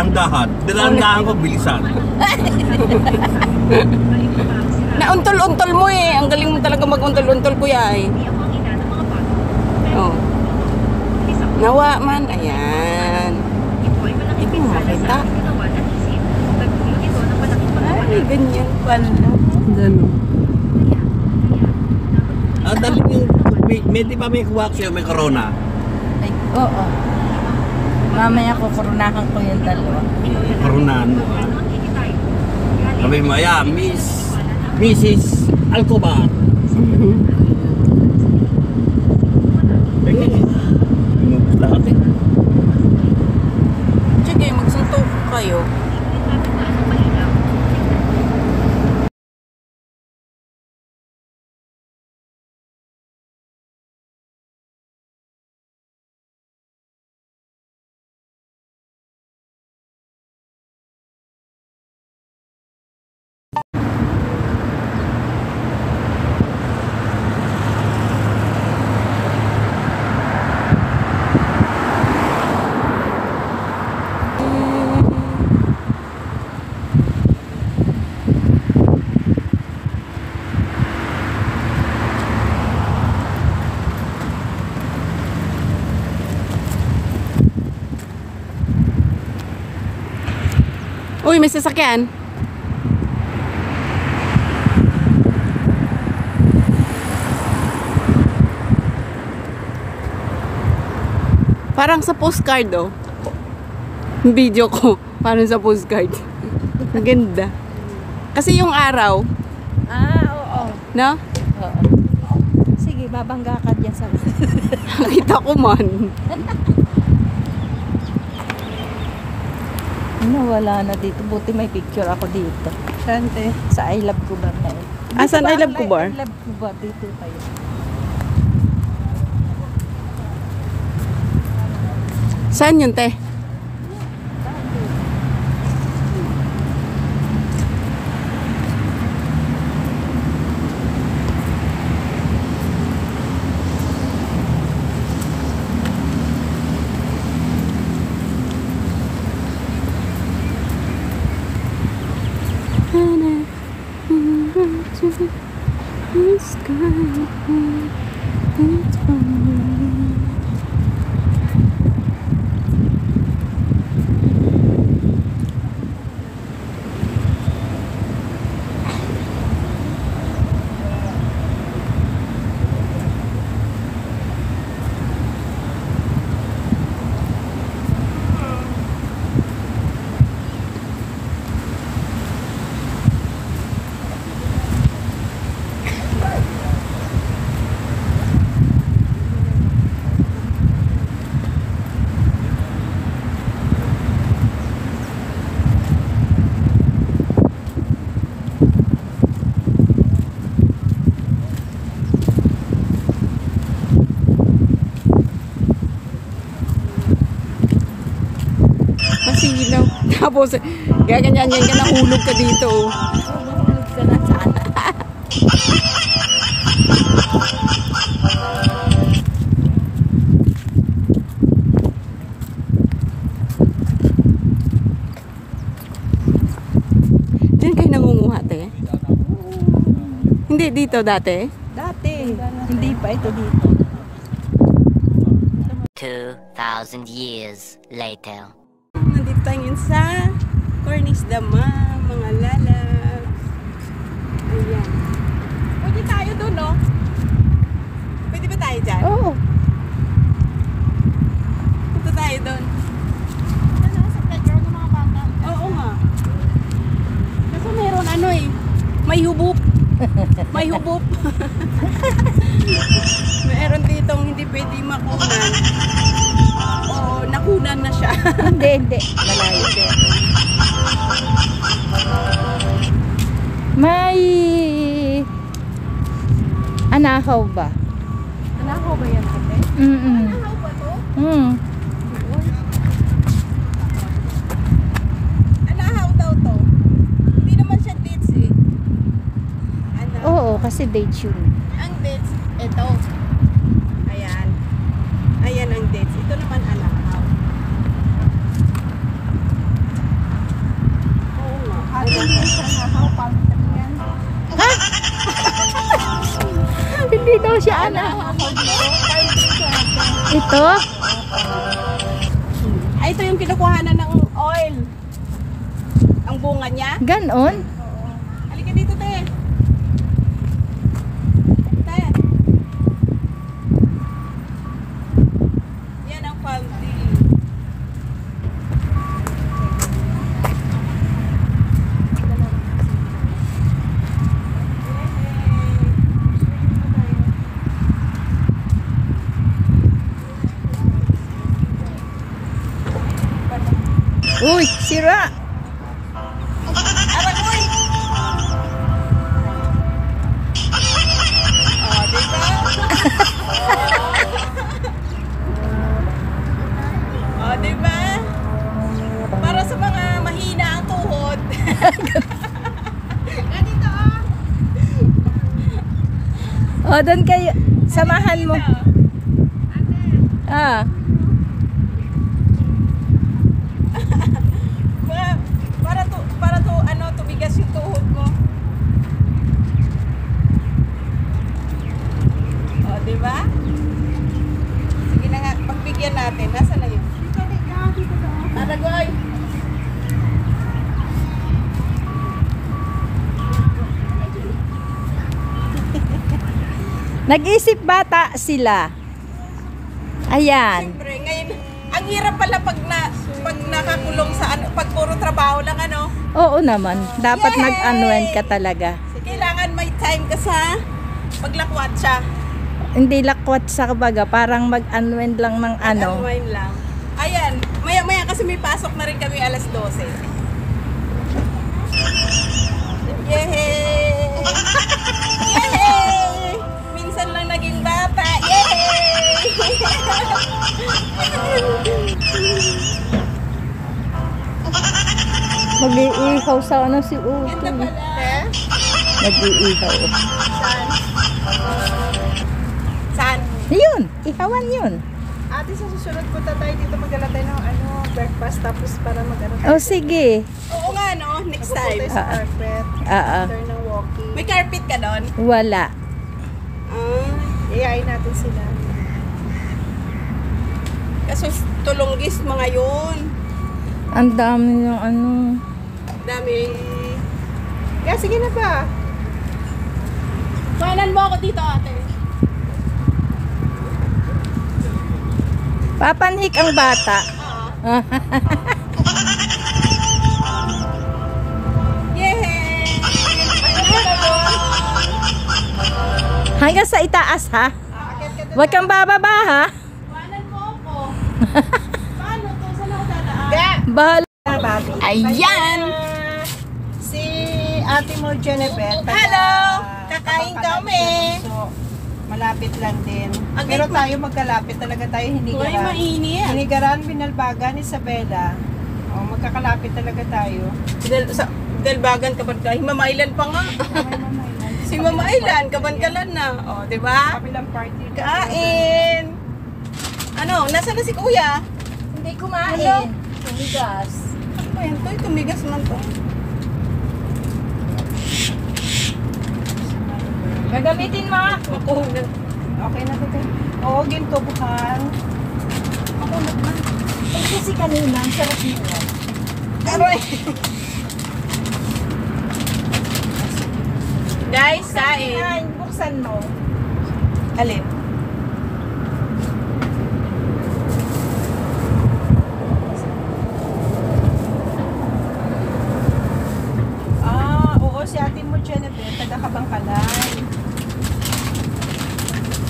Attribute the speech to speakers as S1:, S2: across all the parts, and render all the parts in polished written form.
S1: dahan-dahan. Dahan-dahan ko, bilisan.
S2: Nauntol-untol mo eh. Ang galing mo talaga mag-untol-untol, kuya eh. Oh. Nawa man. Ayan. Hindi mo makita. Ay, ganyan pala. Ganun.
S1: Dali yung, may di ba may wax may corona?
S3: Ay, oo. Mamaya ko koronahan ko yung dalawa.
S1: Koronahan mo. Sabi mo, yeah, Mrs. Alcobar. Pengen eh. Inubos lahat eh.
S2: Sige, magsuntok kayo. Uy, may sasakyan. Parang sa postcard oh. Video ko. Parang sa postcard. Ang ganda. Kasi yung araw.
S3: Oo.
S2: No?
S3: Oo. Sige, babangga ka dyan sa...
S2: Nakita ko man.
S3: Wala na dito. Buti may picture ako dito.
S2: Saan te?
S3: Sa I Love Cubar na eh.
S2: Saan I Love Cubar?
S3: I Love Cubar. Dito tayo.
S2: Saan yun te? Masilaw. Tapos, gaganyan yan ka, nahulog ka dito.
S3: Hulog ka na saan?
S2: Diyan kayo nangunguha, te? Hindi dito dati?
S3: Dati. Hindi pa ito dito.
S4: 2,000 years later.
S2: Nandito tayo sa Cornice Dama, mga lalag. Ayan. Pwede tayo doon, no? Pwede ba tayo dyan?
S3: Oo.
S2: Punta tayo doon.
S3: Ano, sa playground ng mga bata?
S2: Oo nga. Kasi meron ano eh. May hubop. May hubop. Meron ditong hindi pwede makunan. O nakunan na siya.
S3: Hindi. Malayo din. May... Anahaw ba?
S2: Anahaw ba yan, ate? Anahaw ba to? Anahaw daw to. Hindi naman siya dates eh.
S3: Oo, kasi dates yun.
S2: Ang dates, ito. Ayan. Ayan ang dates. Ito naman anahaw.
S3: Saan na? Ito?
S2: Ay, ito yung kinukuhanan ng oil. Ang bunga niya.
S3: Ganon?
S2: Halika dito, te. Te. Yan ang palm tree.
S3: Uy, sira!
S2: Aragoy! Oh, diba? Oh, diba? Para sa mga mahina ang tuhod. Ganito,
S3: O, doon kayo. Samahan mo. Ah.
S2: Para tumigas yung tuhod mo. O, diba? Sige na nga, pagbigyan natin. Nasaan na yun? Aragoy!
S3: Nag-isip bata sila. Ayan.
S2: Siyempre, ngayon, ang hirap pala pag nakakulong sa ano, pag puro trabaho lang ano.
S3: Oo naman. Dapat
S2: Yay!
S3: mag-unwind ka talaga.
S2: Kailangan may time ka sa paglakwat siya.
S3: Hindi lakwat sa kabaga. Parang mag-unwind lang ng ano.
S2: Unwind lang. Ayan, maya-maya kasi may pasok na rin kami alas 12. Yehey! Yehey! Minsan lang naging bata. Yehey!
S3: Mag-iihaw sa ano si Uto.
S2: Ganda pala.
S3: Nag-iihaw.
S2: Saan?
S3: Yun, ihawan yun.
S2: Ate, sa susunod punta tayo dito mag-ala tayo ng breakfast tapos para mag-ano
S3: O sige.
S2: Oo nga no, next time.
S3: sa
S2: Carpet.
S3: Turn
S2: ng walking. May carpet ka doon?
S3: Wala.
S2: Iyayin natin sila. Kaso tulunggis mga yun.
S3: Ang dami yung ano.
S2: Dami. Kaya sige na ba? Kuhanan mo ako dito ate.
S3: Papanhik ang bata.
S2: Yehey!
S3: Hanggang sa itaas ha. Huwag kang bababa ha.
S2: Kuhanan mo ako. Paano to? Saan ako dadaan?
S3: Bahala.
S2: Ayan!
S5: Si ate mo, Jenebet.
S2: Hello! Kakain kami.
S5: So, malapit lang din.
S2: Ang
S5: Pero
S2: gitna.
S5: tayo magkalapit talaga tayo,
S2: Uy,
S5: Hinigaran.
S2: mainit.
S5: Hinigaran, Binalbagan, Isabela. O, magkakalapit talaga tayo.
S2: Dalbagan ka ba? Mamailan pa nga. Si Mamailan, kaban-kalan na. O, di ba?
S5: Kabilang party.
S2: Kain! Ano, nasa na si kuya?
S3: Hindi kumain. Tumigas.
S2: Ano ba yan to? Tumigas man to.
S3: Gagamitin mo.
S2: Makuhunan.
S5: Okay na ba? Oo, ginto bukan.
S2: Makuhunan na.
S3: Eh, kasi kanina, ang sarap nila.
S2: Aroy! Guys, kain.
S3: Ay, buksan mo.
S2: Alin?
S5: Oo, si ate mo, Jenebet, taga-Kabangkalan.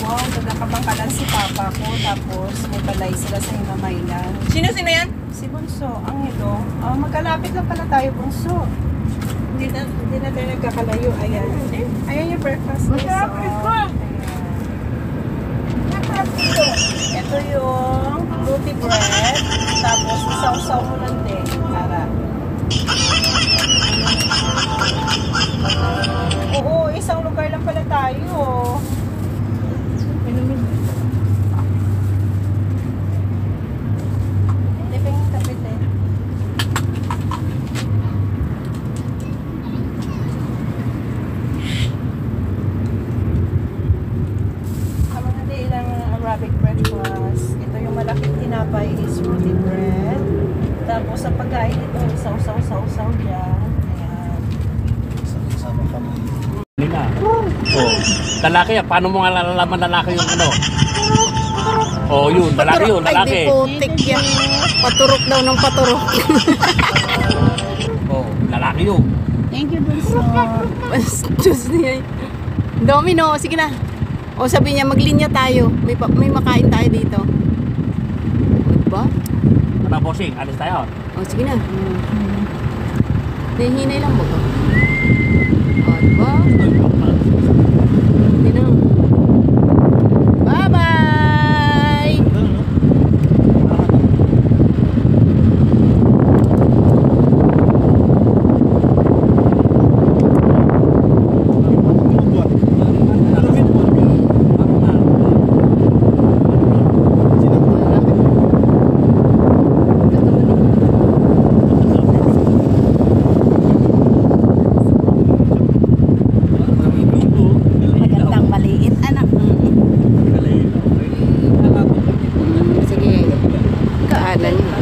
S5: Wow, taga-Kabangkalan si papa ko. Tapos, may balay sila sa Himamaylan.
S2: Sino yan?
S5: Si Bunso, ang ito. Magkalapit lang pala tayo, Bunso. Hindi na tayo nagkakalayo. Ayan. Ayan yung breakfast.
S3: Masarap ito.
S5: Ito yung roti bread. Tapos, isaw-saw mo lang din. Para. Oo, isang lugar lang pala tayo. Hindi yung kapit eh. Tapos sa pagkain ito, isaw-saw-saw-saw dyan. Ayan.
S1: Sama kami.
S6: Nina. Oh. Lalaki yan. Paano mo nga nalalaman lalaki yung ano? Oh, yun. Lalaki yun.
S2: Ay,
S6: Lalaki.
S2: di putik yan. Paturok daw ng paturok.
S6: Oh, lalaki yun.
S3: Thank you, Bunso.
S2: Diyos niya. Domino, sige na. O sabi niya, maglinya tayo. May makain tayo dito. Diba?
S6: Ano, bossing? Alis tayo.
S2: O sige na. Nahihinay lang mo to. O diba? Hindi na. Bye-bye!
S3: Magandang maliit, anak.
S2: Sige. Kaanan niya.